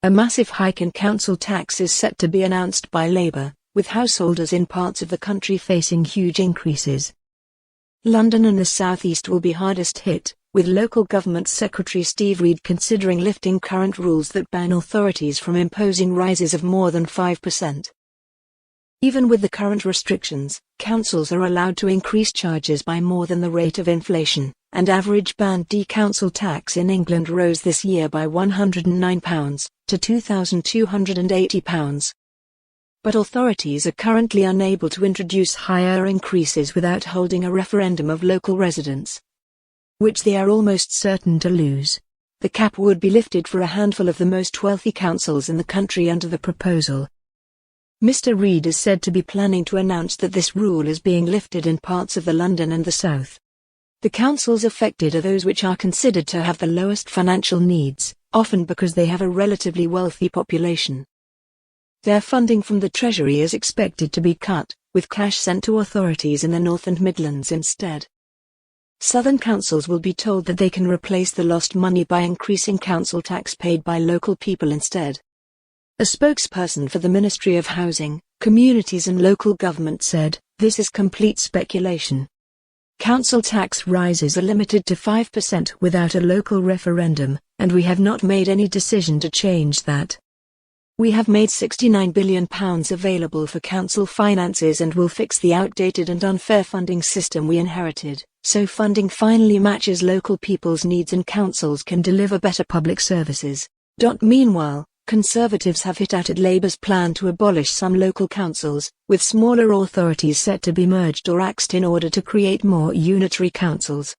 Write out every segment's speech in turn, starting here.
A massive hike in council tax is set to be announced by Labour, with householders in parts of the country facing huge increases. London and the South East will be hardest hit, with Local Government Secretary Steve Reed considering lifting current rules that ban authorities from imposing rises of more than 5%. Even with the current restrictions, councils are allowed to increase charges by more than the rate of inflation, and average Band D council tax in England rose this year by £109 to £2,280. But authorities are currently unable to introduce higher increases without holding a referendum of local residents, which they are almost certain to lose. The cap would be lifted for a handful of the most wealthy councils in the country under the proposal. Mr. Reed is said to be planning to announce that this rule is being lifted in parts of the London and the South. The councils affected are those which are considered to have the lowest financial needs, often because they have a relatively wealthy population. Their funding from the Treasury is expected to be cut, with cash sent to authorities in the North and Midlands instead. Southern councils will be told that they can replace the lost money by increasing council tax paid by local people instead. A spokesperson for the Ministry of Housing, Communities and Local Government said, "This is complete speculation. Council tax rises are limited to 5% without a local referendum, and we have not made any decision to change that. We have made £69 billion available for council finances and will fix the outdated and unfair funding system we inherited, so funding finally matches local people's needs and councils can deliver better public services." Meanwhile, Conservatives have hit out at Labour's plan to abolish some local councils, with smaller authorities set to be merged or axed in order to create more unitary councils.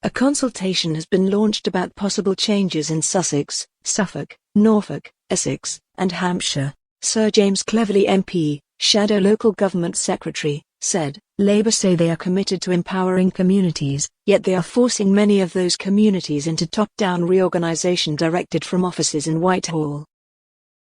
A consultation has been launched about possible changes in Sussex, Suffolk, Norfolk, Essex, and Hampshire. Sir James Cleverly MP, Shadow Local Government Secretary, said, "Labour say they are committed to empowering communities, yet they are forcing many of those communities into top-down reorganisation directed from offices in Whitehall.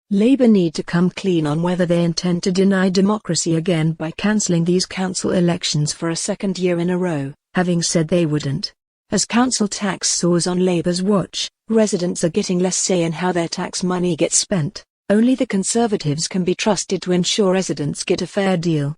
Labour need to come clean on whether they intend to deny democracy again by cancelling these council elections for a second year in a row, having said they wouldn't. As council tax soars on Labour's watch, residents are getting less say in how their tax money gets spent. Only the Conservatives can be trusted to ensure residents get a fair deal."